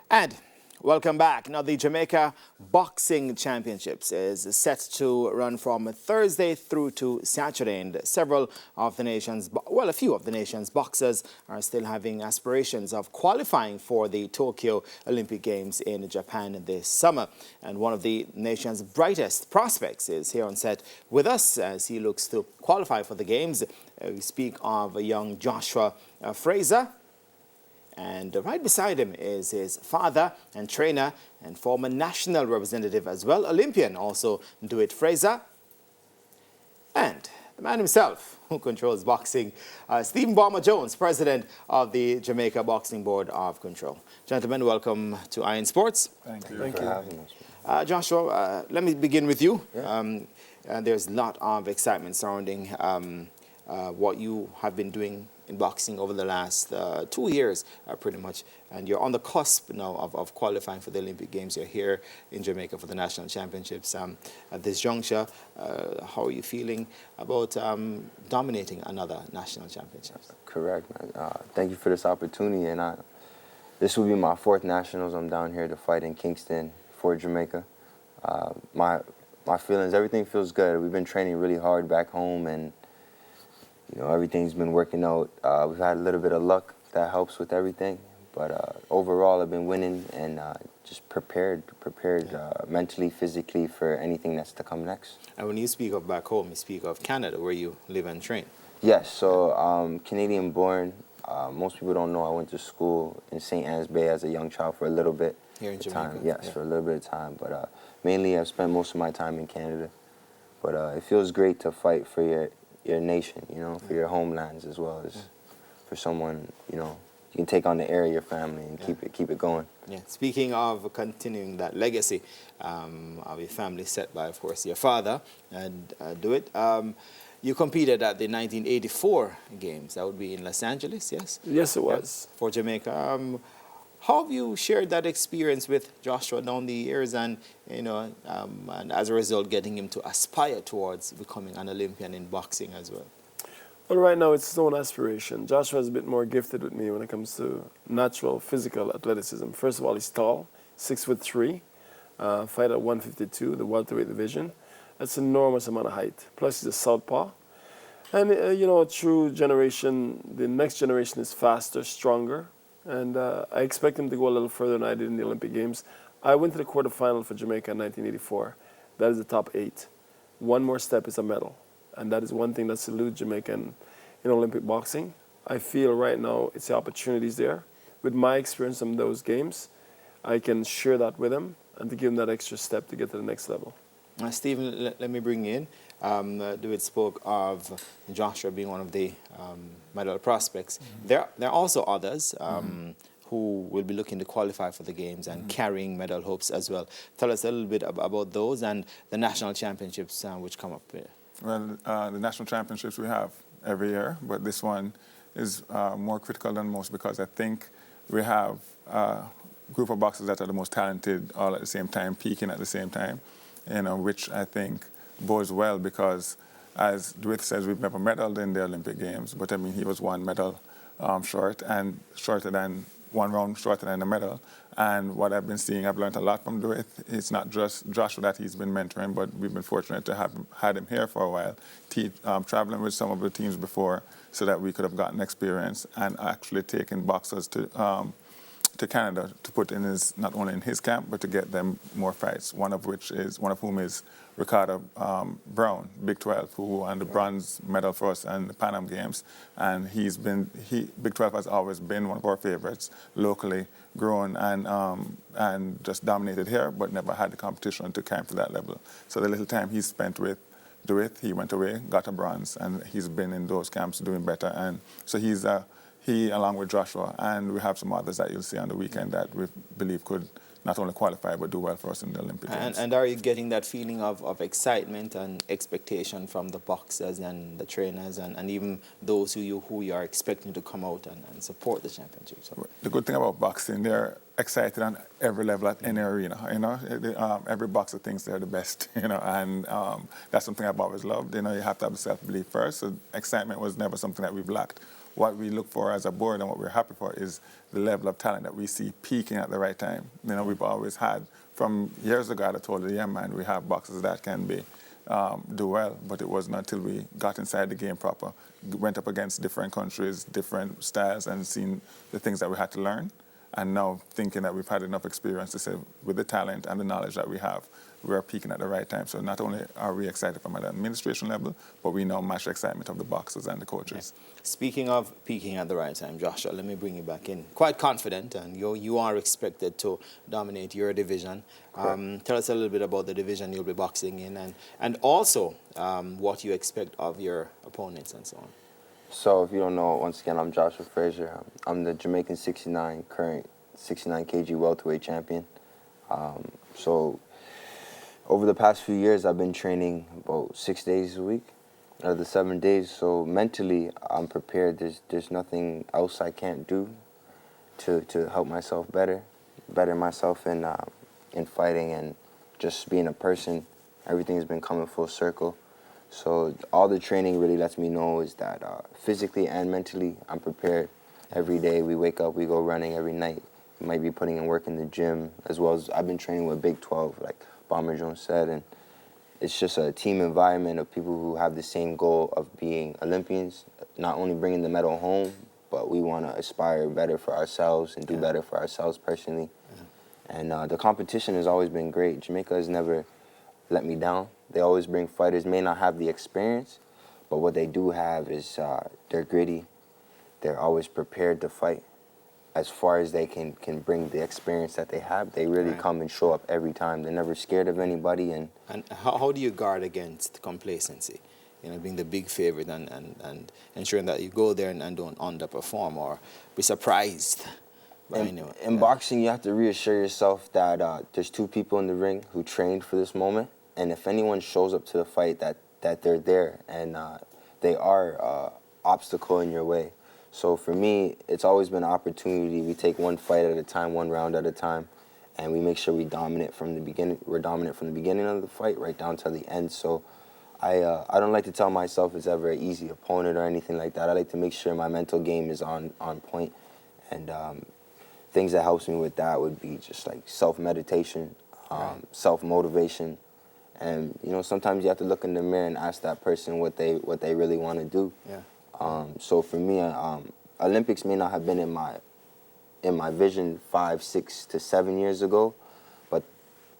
And welcome back. Now, the Jamaica Boxing Championships is set to run from Thursday through to Saturday, and several of the nation's, well, a few of the nation's boxers are still having aspirations of qualifying for the Tokyo Olympic Games in Japan this summer. And one of the nation's brightest prospects is here on set with us as he looks to qualify for the Games. We speak of a young Joshua Fraser. And right beside him is his father and trainer and former national representative as well, Olympian also, DeWitt Fraser. And the man himself who controls boxing, Stephen Bomber Jones, president of the Jamaica Boxing Board of Control. Gentlemen, welcome to Iron Sports. Thank you. Thank you for having us. Joshua, let me begin with you. Yeah. There's a lot of excitement surrounding what you have been doing in boxing over the last 2 years, pretty much. And you're on the cusp now of qualifying for the Olympic Games. You're here in Jamaica for the National Championships. At this juncture, how are you feeling about dominating another National Championship? Correct, man. Thank you for this opportunity. And this will be my 4th Nationals. I'm down here to fight in Kingston for Jamaica. My feelings, everything feels good. We've been training really hard back home, and everything's been working out. We've had a little bit of luck that helps with everything, but overall I've been winning and just prepared mentally, physically for anything that's to come next. And when you speak of back home, you speak of Canada, where you live and train. Yes, so Canadian born. Most people don't know I went to school in St. Anne's Bay as a young child for a little bit. Here in Jamaica? Yes, yeah. For a little bit of time, but mainly I've spent most of my time in Canada. But it feels great to fight for your nation, for your homelands as well as for someone, you can take on the area of your family and keep it going. Yeah. Speaking of continuing that legacy of your family set by, of course, your father, and DeWitt, you competed at the 1984 Games. That would be in Los Angeles, yes? Yes, it was. For Jamaica. How have you shared that experience with Joshua down the years, and and as a result, getting him to aspire towards becoming an Olympian in boxing as well? Well, right now it's his own aspiration. Joshua is a bit more gifted with me when it comes to natural physical athleticism. First of all, he's tall, 6'3", fight at 152, the welterweight division. That's an enormous amount of height. Plus, he's a southpaw. And, through generation, the next generation is faster, stronger. And I expect him to go a little further than I did in the Olympic Games. I went to the quarterfinal for Jamaica in 1984. That is the top 8. One more step is a medal. And that is one thing that salutes Jamaica in Olympic boxing. I feel right now it's the opportunities there. With my experience in those games, I can share that with him and to give him that extra step to get to the next level. Stephen, let me bring you in. DeWitt spoke of Joshua being one of the medal prospects. There are also others who will be looking to qualify for the Games and carrying medal hopes as well. Tell us a little bit about those and the national championships which come up here. Well, the national championships we have every year, but this one is more critical than most because I think we have a group of boxers that are the most talented all at the same time, peaking at the same time, which I think bodes well because, as DeWitt says, we've never medaled in the Olympic Games, but I mean, he was one medal short and one round shorter than the medal. And what I've been seeing, I've learned a lot from DeWitt. It's not just Joshua that he's been mentoring, but we've been fortunate to have had him here for a while, traveling with some of the teams before so that we could have gotten experience and actually taken boxers to Canada to put in not only in his camp, but to get them more fights, one of whom is Ricardo Brown, Big 12, who won the bronze medal for us in the Pan Am Games. And Big 12 has always been one of our favorites, locally grown and just dominated here, but never had the competition to climb to that level. So the little time he spent with DeWitt, he went away, got a bronze, and he's been in those camps doing better. And so he, along with Joshua, and we have some others that you'll see on the weekend that we believe could not only qualify but do well for us in the Olympic Games. And are you getting that feeling of excitement and expectation from the boxers and the trainers and even those who you are expecting to come out and support the championships? The good thing about boxing, they're excited on every level at any arena. Every boxer thinks they're the best. And that's something I've always loved. You have to have the self-belief first. So excitement was never something that we've lacked. what we look for as a board and what we're happy for is the level of talent that we see peaking at the right time. You know, we've always had, from years ago, I told you, yeah, man, we have boxers that can be do well, but it wasn't until we got inside the game proper, went up against different countries, different styles, and seen the things that we had to learn. And now thinking that we've had enough experience to say, with the talent and the knowledge that we have, we are peaking at the right time. So not only are we excited from an administration level, but we now match the excitement of the boxers and the coaches. Yeah. Speaking of peaking at the right time, Joshua, let me bring you back in. Quite confident, and you are expected to dominate your division. Tell us a little bit about the division you'll be boxing in, and also what you expect of your opponents and so on. So if you don't know, once again, I'm Joshua Fraser. I'm the Jamaican 69, current 69 kg welterweight champion. So over the past few years, I've been training about 6 days a week, out of the 7 days. So mentally, I'm prepared. There's nothing else I can't do to help myself better myself in fighting and just being a person. Everything's been coming full circle. So all the training really lets me know is that physically and mentally, I'm prepared. Every day we wake up, we go running every night. We might be putting in work in the gym, as well as I've been training with Big 12, like Bomber Jones said, and it's just a team environment of people who have the same goal of being Olympians, not only bringing the medal home, but we want to aspire better for ourselves and do better for ourselves personally. And the competition has always been great. Jamaica has never let me down. They always bring fighters, may not have the experience, but what they do have is they're gritty. They're always prepared to fight. As far as they can bring the experience that they have, they really come and show up every time. They're never scared of anybody. And how do you guard against complacency? You know, being the big favorite and ensuring that you go there and don't underperform or be surprised. In boxing, you have to reassure yourself that there's two people in the ring who trained for this moment. And if anyone shows up to the fight, that they're there and they are obstacle in your way. So for me, it's always been an opportunity. We take one fight at a time, one round at a time, and we make sure we dominate from the beginning. We're dominant from the beginning of the fight right down to the end. So I don't like to tell myself it's ever an easy opponent or anything like that. I like to make sure my mental game is on point. And things that helps me with that would be just like self-meditation, self-motivation. And, you know, sometimes you have to look in the mirror and ask that person what they really want to do. Yeah. So for me, Olympics may not have been in my vision 5, 6 to 7 years ago, but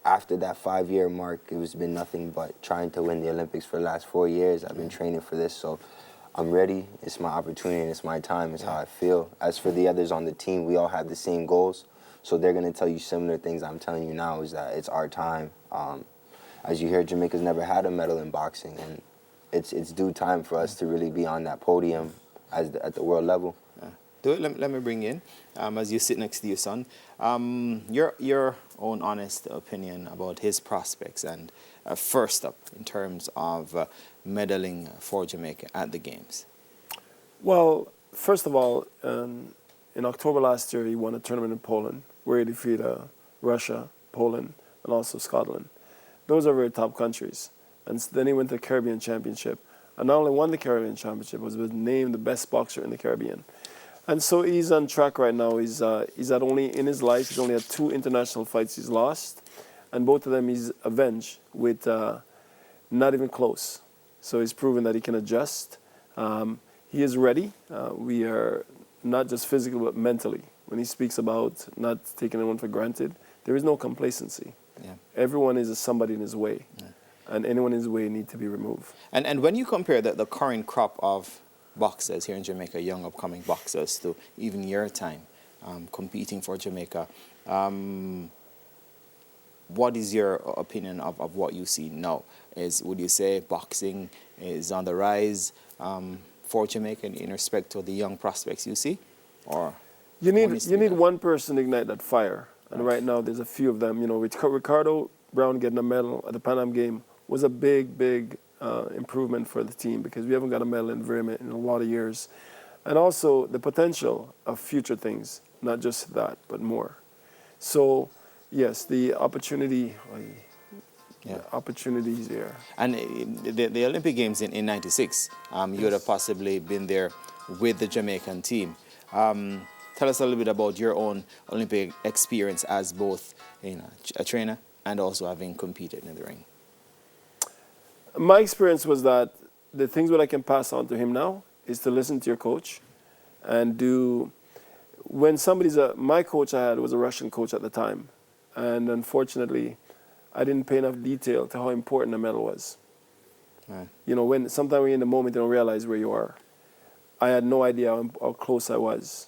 after that 5-year mark, it has been nothing but trying to win the Olympics for the last 4 years. I've been training for this, so I'm ready. It's my opportunity and it's my time. It's how I feel. As for the others on the team, we all have the same goals, so they're going to tell you similar things I'm telling you now, is that it's our time. As you hear, Jamaica's never had a medal in boxing, and it's due time for us to really be on that podium at the world level. Do it. Let me bring you in. As you sit next to your son, your own honest opinion about his prospects, and first up in terms of medaling for Jamaica at the Games. Well, first of all, in October last year, he won a tournament in Poland where he defeated Russia, Poland, and also Scotland. Those are very top countries. And then he went to the Caribbean Championship. And not only won the Caribbean Championship, was named the best boxer in the Caribbean. And so he's on track right now. He's at only, in his life, he's only had 2 international fights he's lost. And both of them he's avenged with not even close. So he's proven that he can adjust. He is ready. We are not just physically, but mentally. When he speaks about not taking anyone for granted, there is no complacency. Yeah. Everyone is somebody in his way, and anyone in his way need to be removed. And when you compare the current crop of boxers here in Jamaica, young upcoming boxers, to even your time competing for Jamaica, what is your opinion of what you see now? Would you say boxing is on the rise for Jamaica in respect to the young prospects you see, or you need one person to ignite that fire? And right now, there's a few of them. You know, Ricardo Brown getting a medal at the Pan Am game was a big improvement for the team, because we haven't got a medal in a lot of years. And also the potential of future things, not just that, but more. So, yes, the opportunity, Yeah. The opportunity is there. And the Olympic Games in '96, you would have possibly been there with the Jamaican team. Tell us a little bit about your own Olympic experience as both a trainer and also having competed in the ring. My experience was that the things that I can pass on to him now is to listen to your coach and do. When my coach I had was a Russian coach at the time, and unfortunately, I didn't pay enough detail to how important the medal was. Right. You know, sometimes when you're in the moment, you don't realize where you are. I had no idea how close I was.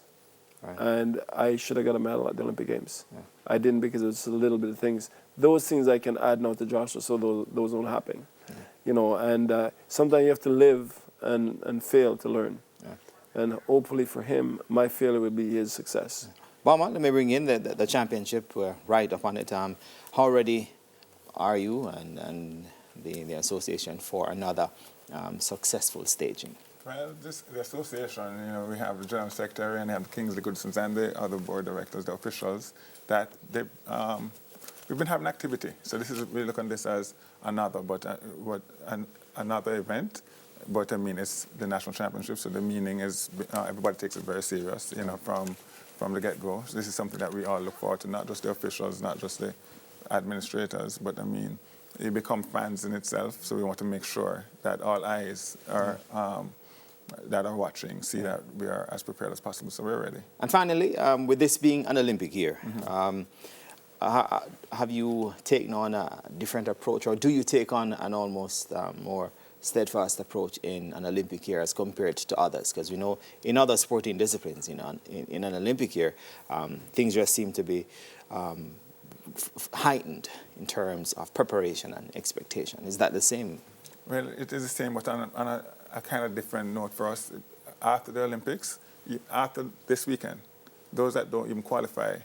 Right. And I should have got a medal at the Olympic Games. Yeah. I didn't because it was a little bit of things. Those things I can add now to Joshua, so those won't happen. Yeah. You know, and sometimes you have to live and fail to learn. Yeah. And hopefully for him, my failure will be his success. Bama, let me bring in the championship. We're right upon it. How ready are you and the association for another successful staging? Well, the association, we have the General Secretary and they have the Kingsley Goodsons and the other board directors, the officials, that we've been having activity. So we look on this as another event. But I mean, it's the national championship, so the meaning is everybody takes it very serious, from the get-go. So this is something that we all look forward to, not just the officials, not just the administrators, but I mean, it becomes fans in itself. So we want to make sure that all eyes are that are watching see that we are as prepared as possible. So we're ready. And finally, with this being an Olympic year, have you taken on a different approach, or do you take on an almost more steadfast approach in an Olympic year as compared to others? Because we know in other sporting disciplines, in an Olympic year, things just seem to be heightened in terms of preparation and expectation. Is that the same? Well, it is the same, but on a kind of different note for us. After the Olympics, after this weekend, those that don't even qualify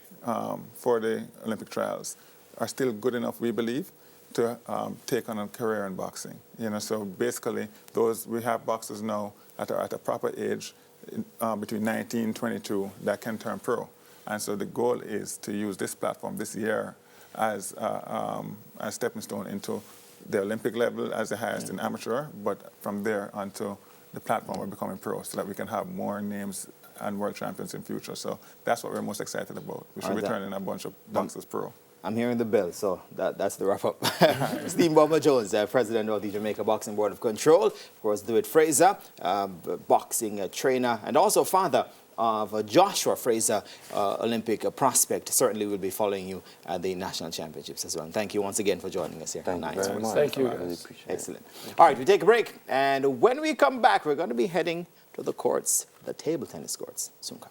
for the Olympic trials are still good enough, we believe, to take on a career in boxing. So basically, we have boxers now at a proper age, between 19 and 22, that can turn pro. And so the goal is to use this platform this year as a stepping stone into the Olympic level as the highest in amateur, but from there onto the platform of becoming pro, so that we can have more names and world champions in future. So that's what we're most excited about. We should be turning a bunch of boxers pro. I'm hearing the bell, so that's the wrap-up. Steve Bama Jones, President of the Jamaica Boxing Board of Control, of course, David Fraser, boxing trainer, and also father of Joshua Fraser, Olympic prospect. Certainly will be following you at the national championships as well. And thank you once again for joining us here. Thank you very much. Thank you. I really appreciate it. Excellent. All right, we take a break, and when we come back, we're going to be heading to the courts, the table tennis courts. Soon come.